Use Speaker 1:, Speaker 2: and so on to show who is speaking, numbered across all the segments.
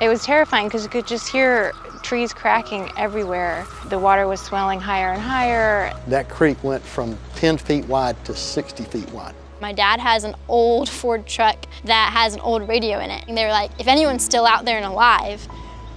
Speaker 1: It was terrifying because you could just hear trees cracking everywhere. The water was swelling higher and higher.
Speaker 2: That creek went from 10 feet wide to 60 feet wide.
Speaker 3: My dad has an old Ford truck that has an old radio in it. And they were like, if anyone's still out there and alive,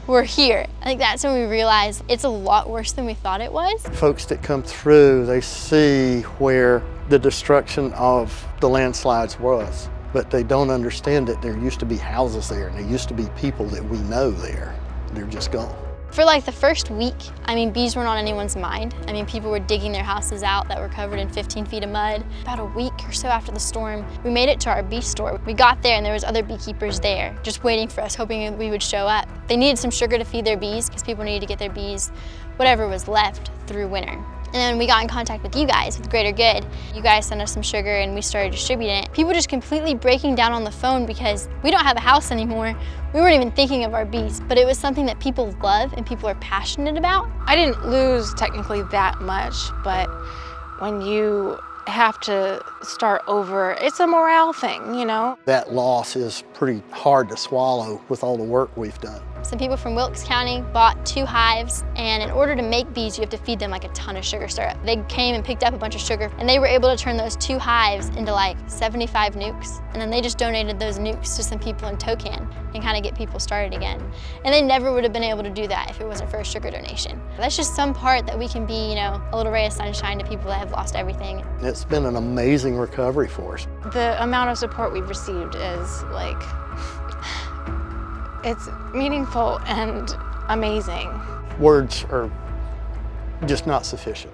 Speaker 3: we're here. I think that's when we realized it's a lot worse than we thought it was.
Speaker 2: Folks that come through, they see where the destruction of the landslides was, but they don't understand that there used to be houses there and there used to be people that we know there. They're just gone.
Speaker 3: For like the first week, I mean, bees weren't on anyone's mind. I mean, people were digging their houses out that were covered in 15 feet of mud. About a week or so after the storm, we made it to our bee store. We got there and there was other beekeepers there, just waiting for us, hoping we would show up. They needed some sugar to feed their bees because people needed to get their bees whatever was left through winter. And then we got in contact with you guys, with Greater Good. You guys sent us some sugar and we started distributing it. People just completely breaking down on the phone because we don't have a house anymore. We weren't even thinking of our bees, but it was something that people love and people are passionate about.
Speaker 1: I didn't lose technically that much, but when you have to start over, it's a morale thing, you know?
Speaker 2: That loss is pretty hard to swallow with all the work we've done.
Speaker 3: Some people from Wilkes County bought 2 hives, and in order to make bees, you have to feed them like a ton of sugar syrup. They came and picked up a bunch of sugar, and they were able to turn those 2 hives into like 75 nukes. And then they just donated those nukes to some people in Tocan and kind of get people started again. And they never would have been able to do that if it wasn't for a sugar donation. That's just some part that we can be, you know, a little ray of sunshine to people that have lost everything.
Speaker 2: It's been an amazing recovery for us.
Speaker 1: The amount of support we've received is like, it's meaningful and amazing.
Speaker 2: Words are just not sufficient.